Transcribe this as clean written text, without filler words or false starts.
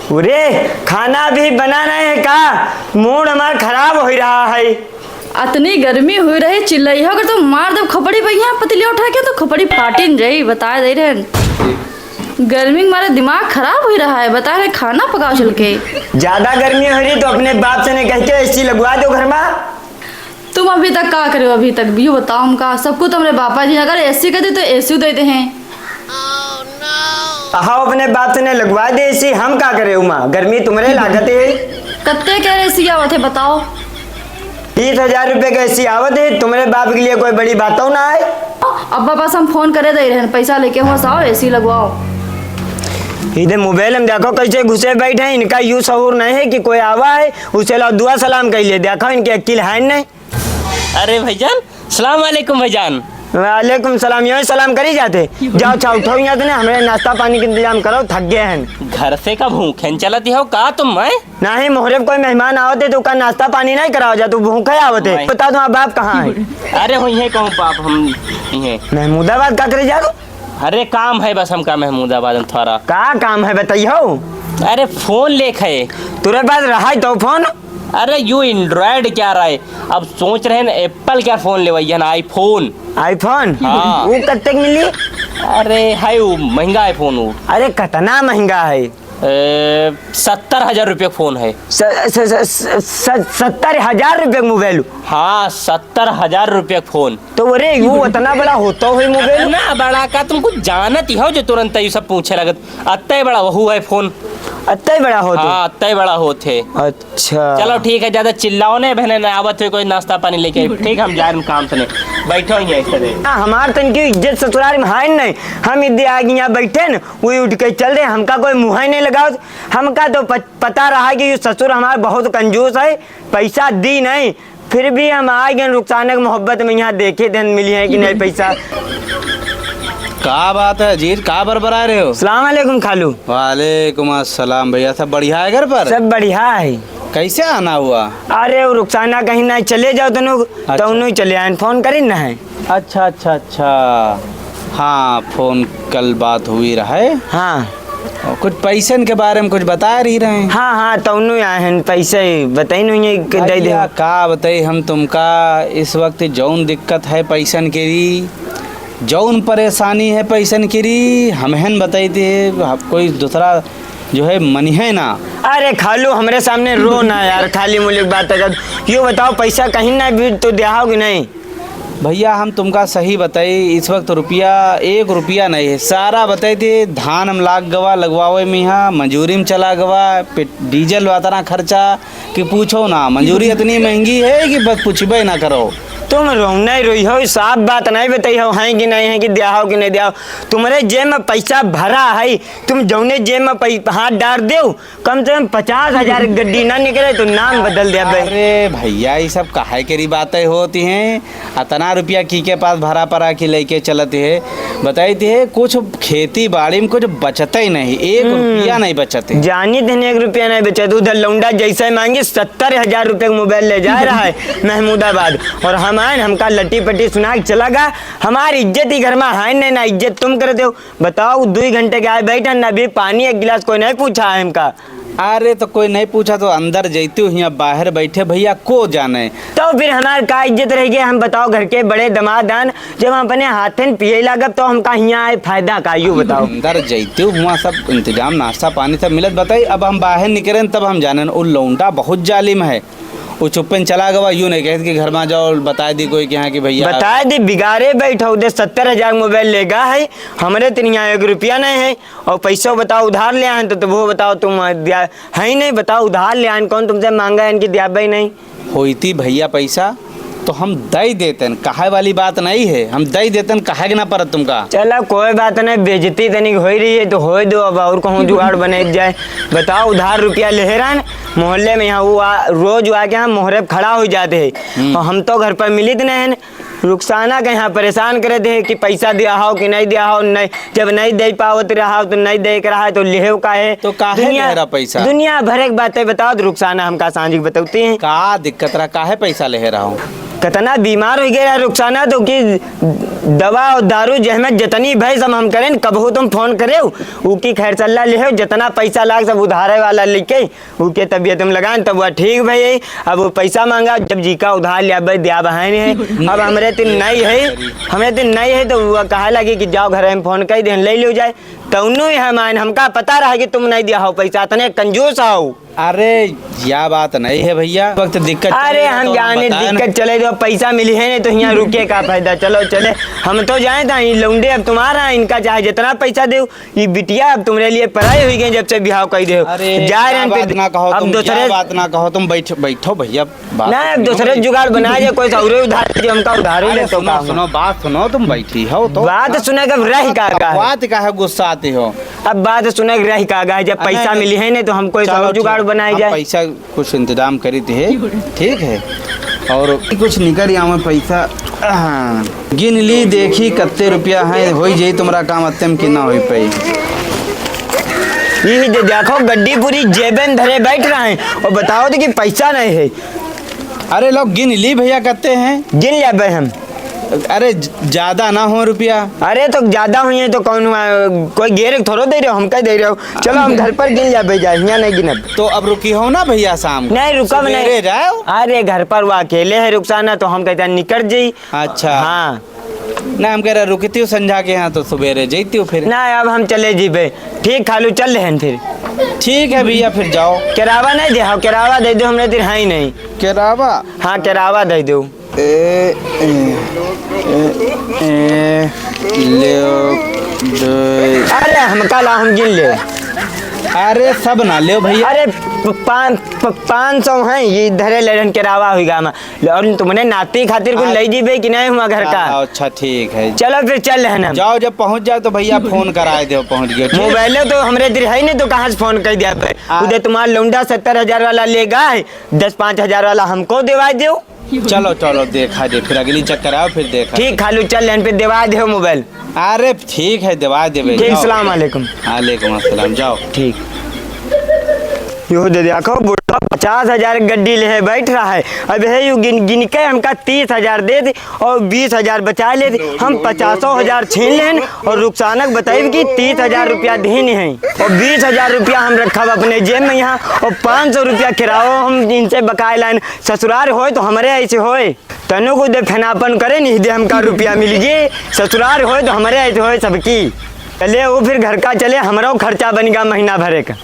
अरे खाना भी बनाना है का? मूड हमारा खराब हो रहा है। इतनी गर्मी हुई रही चिल्लाई हो, अगर तो मार दब खपड़ी भैया पतीली उठा के तो खपड़ी फाटी न रही। बता दे रहे गर्मी में हमारा दिमाग खराब हो रहा है। बता रहे खाना पकाओ चल के। ज्यादा गर्मी हो रही तो अपने बाप से ने कह के एसी लगवा दो घर में। तुम अभी तक क्या करे हो? अभी तक भी बताओ हमका। सबको तो हमारे पापा जी अगर एसी कहते तो एसी देते हैं। हाँ अपने बाप से ने लगवा दे एसी। हम क्या करे उमा? गर्मी तुम्हारे लागत है। कत्ते कह रहे एसी आवत है बताओ? 30,000 रुपए का एसी आवत है। तुम्हारे बाप के लिए कोई बड़ी बात हो ना है। अब्बा पास हम फोन करे दे रहे हैं, पैसा लेके हो साओ एसी लगवाओ। इधर मोबाइल में देखो कैसे घुसे बैठे हैं। इनका यूं शऊर नहीं है कि कोई आवा है उसे लो दुआ सलाम कर लिए। देखो इनके अक्ल है नहीं। अरे भाईजान सलाम वालेकुम भाईजान। वालेकुम सलाम। यही सलाम करी जाते। जाओ छा उठो यहाँ से हमें नाश्ता पानी का इंतजाम करो, थक गए हैं। घर से कब भूखे चलती हो का तुम? मैं नहीं मोहरे कोई मेहमान आवते तो का नाश्ता पानी नहीं कराओ जा। तू भूखे आवते बता दो बाप कहाँ है? अरे हुई है कहूँ बाप हम ये महमूदाबाद का करे जाओ। अरे काम है बस हमका महमूदाबाद में थोड़ा। का काम है बताइयो? अरे फोन लेके तुरे पास रहा है तो फोन? अरे यू एंड्रॉइड क्या रहा है? अब सोच रहे हैं एप्पल क्या फोन ले भैया ना आईफोन। आईफोन? हाँ। वो कितने की मिली? अरे है वो महंगा है फोन वो। अरे कितना महंगा है? 70,000 रुपये फोन है। 70,000 रुपये मोबाइल? हाँ 70,000 रुपये फोन। तो अरे वो इतना बड़ा होता है मोबाइल? ना बड़ा का तुमको जानत ही हो जो तुरंत ये सब पूछे लगत। अत्ते बड़ा वहू है फोन। अत्ते बड़ा होते? हाँ अत्ते बड़ा होते। अच्छा चलो ठीक है, ज्यादा चिल्लाओ ने बहने ना आवत है कोई नाश्ता पानी लेके। ठीक हम जा रहे काम से बैठो ही ऐसे। हमार तन की इज्जत ससुराल में है नहीं। हम इधर आगे यहाँ बैठे न वही उठ के चल रहे। हमका कोई मुँह ही नहीं लगाओ। हमका तो पता रहा कि ससुर हमारा बहुत कंजूस है, पैसा दी नहीं। फिर भी हम आ गए रुखसाना की मोहब्बत में यहाँ देखे दिन मिली है कि नहीं पैसा। का बात है अजीज? का बरबरा रहे हो? सलाम वालेकुम खालू। वालेकुम अस्सलाम भैया। सब बढ़िया है घर पर? सब बढ़िया है। कैसे आना हुआ? अरे वो रुखसाना कहीं ना चले जाओ अच्छा। तो उन्होंने चले आए। फोन करी ना है? अच्छा अच्छा अच्छा। हाँ फोन कल बात हुई रहे। हाँ और कुछ पैसे के बारे में कुछ बता रही रहे हैं। हाँ हाँ तो उन्होंने आए हैं पैसे बताई नहीं दे दे। भैया का बताई हम तुमका इस वक्त जौन दिक्कत है पैसन के री, जौन परेशानी है पैसन की री हमहन बताई थी। कोई दूसरा जो है मनी है ना। अरे खालू हमरे सामने रो ना यार। खाली मुल्क बात है। यूँ बताओ पैसा कहीं ना भी तो देहाओगे नहीं? भैया हम तुमका सही बताई इस वक्त रुपया 1 रुपया नहीं है। सारा बताई थे धान हम लाग गवा लगवावे में, यहाँ मजूरी में चला गवा, डीजल वातना खर्चा कि पूछो ना। मजूरी इतनी महंगी है कि बस पूछबे ना करो। तुम रोना ही रोई हो। साफ बात नहीं बताई हो है कि नहीं है कि दिया हो कि नहीं दिया हो। तुम्हारे जेब में पैसा भरा है, तुम जौने जेब में हाथ डाल दो कम से कम 50,000 गड्डी ना निकले तो नाम बदल दिया। अरे भैया ये सब काहे के बातें होती हैं? इतना रुपया की के पास भरा परा के लेके चलते है बताई थे। कुछ खेती बाड़ी में कुछ बचत ही नहीं, 1 रुपया नहीं बचते। जानी थे 1 रुपया नहीं बचत। उधर लौंडा जैसे मांगे 70,000 रुपये का मोबाइल ले जा रहा है महमूदाबाद। और हमका लट्टी पट्टी सुना के चला गया। हमारी इज्जत ही घर में है नहीं ना इज्जत तुम करते हो। बताओ 2 घंटे के आए बैठे ना भी पानी 1 गिलास कोई नहीं पूछा है हमका। अरे तो कोई नहीं पूछा तो अंदर जैते हो, यहाँ बाहर बैठे भैया को जाने। तो फिर हमारे का इज्जत रहेगी? हम बताओ घर के बड़े दमादान जब हम अपने हाथन पिए लागब तो हमका यहाँ आए फायदा का? यूँ बताओ। अंदर जैते हो वहाँ सब इंतजाम नाश्ता पानी सब मिलत बताई। अब हम बाहर निकले तब हम जाने वो लौंडा बहुत जालिम है। वो चुप्पन चला गवा यूँ नहीं कहते कि घर में जाओ बता दी कोई कि हाँ कि भैया बता दी बिगाड़े बैठो। उधर 70,000 मोबाइल लेगा है हमारे तो यहाँ 1 रुपया नहीं है। और पैसा बताओ उधार ले आए तो वो बताओ तुम दिया है ही नहीं। बताओ उधार ले आए कौन तुमसे मांगा है इनकी दिया भाई नहीं होती भैया पैसा तो हम दई देते। कहे वाली बात नहीं है, हम दई देते कहे ना पर तुमका। चलो कोई बात नहीं, बेइज्जती तनिक हो रही है तो हो दो। अब और कहूँ जुगाड़ बने जाए। बताओ उधार रुपया ले रहा मोहल्ले में यहाँ वो रोज आके हम मोहरे खड़ा हो जाते हैं। और हम तो घर पर मिलित नहीं है। रुखसाना के यहाँ परेशान करे थे कि पैसा दिया हो कि नहीं दिया हो। नहीं जब नहीं दे पावत रहा तो नहीं दे रहा है तो लेहो का है तो काहे ले रहा पैसा? दुनिया भर एक बातें बताओ। रुखसाना हमका सांझी बताती है का दिक्कत रहा काहे पैसा ले रहा हूँ। कितना बीमार हो गया रुखसाना तो कि दवा और दारू जहमत जितनी भाई सब हम करें कबहू तुम फोन करे की खैर चल्ला ले जितना पैसा लाग सब उधारे वाला लेके के तबियत हम लगाए तब वह ठीक भाई। अब वो पैसा मांगा जब जी का उधार लिया भाई दिया बहान है। अब हमारे दिन नहीं है तो वह कहा लगी कि जाओ घर में फोन कर दे ले लो जाए तउनो ही हमान हमका पता रहा कि तुम नहीं दिया हो पैसा तने कंजूस आओ। अरे यह बात नहीं है भैया, वक्त दिक्कत अरे हम जाने दिक्कत चले तो पैसा मिली है नहीं तो यहाँ रुके का फायदा। चलो चले हम तो जाए था लौंडे अब तुम्हारा इनका चाहे जितना पैसा दे ये बिटिया अब तुम्हारे लिए पढ़ाई हुई गई जब से बिहाव कर दे जा रहे ना कहो अब दूसरे बात ना कहो तुम बैठो भैया ना अब दूसरे जुगाड़ बना जाए कोई और उधार हमका उधार ही ले। सुनो बात सुनो तुम बैठी हो तो बात सुने कब रह का बात का है गुस्सा आते हो। अब बात सुने रह का जब पैसा मिली है नहीं तो हम कोई जुगाड़ बनाए जाए पैसा कुछ इंतजाम करी थे ठीक है और कुछ निकल यहाँ पैसा गिन ली देखी कत्ते रुपया है हो जाई तुम्हारा काम अत्यम कि ना हो पाई। ये देखो गड्डी पूरी जेबे में धरे बैठ रहे हैं और बताओ तो कि पैसा नहीं है। अरे लोग गिन ली भैया कहते हैं गिन लिया भाई हम। अरे ज्यादा ना हो रुपया। अरे तो ज्यादा हुई है तो कौन हुआ कोई गेर थोड़ो दे रहे हो हम कह दे रहे हो। चलो हम घर पर गिन लिया भैया यहाँ नहीं गिनब तो अब रुकी हो ना भैया शाम नहीं रुकब नहीं जाओ। अरे घर पर वो अकेले है रुखसाना तो हम कहते हैं निकट जी। अच्छा हाँ ना हम कह रहे रुकती हूँ संझा के यहाँ तो सुबेरे जैती हूँ फिर ना अब हम चले जी भाई ठीक खालू चल रहे हैं फिर। ठीक है भैया फिर जाओ। किरावा नहीं दे हाँ किरावा दे दो हमने दिन है ही नहीं। किरावा हाँ किरावा दे दो अरे हम कल हम गिन ले। अरे सब ना ले भैया। अरे 500 है ये धरे लेरन किरावा हुईगा और तुमने नाती खातिर कुछ ले जीबे कि नहीं हुआ घर का। अच्छा ठीक है चलो फिर चल रहे ना जाओ जब पहुंच जाओ तो भैया फोन कराए दो पहुंच गए। मोबाइल तो हमरे दिल है नहीं तो कहाँ से फोन कर दिया उधर तुम्हारा लौंडा 70,000 वाला ले गए 10-5 वाला हमको दिवा दो। चलो चलो देखा दे फिर अगली चक्कर आओ फिर देखा ठीक खालू चल रहे फिर दिवा दो मोबाइल। अरे ठीक है दिवा दे। ठीक सलाम वालेकुम। वालेकुम अस्सलाम जाओ। ठीक यो दे देखो बुढ़ा 50,000 गड्डी ले बैठ रहा है। अब है यू गिन के हमका 30,000 दे दे और 20,000 बचा ले दे हम 50,000 छीन लें और रुखसानक बताइए कि 30,000 रुपया देने हैं और 20,000 रुपया हम रखा अपने जेब में यहाँ और 500 रुपया किराओ हम इनसे बकाए लाइन ससुराल हो तो हमारे ऐसे होए तनु को दे फेनापन करे नहीं दे हमका रुपया मिल गए ससुराल हो तो हमारे ऐसे होए सबकी। चले वो फिर घर का चले हमारा खर्चा बन गया महीना भरे का।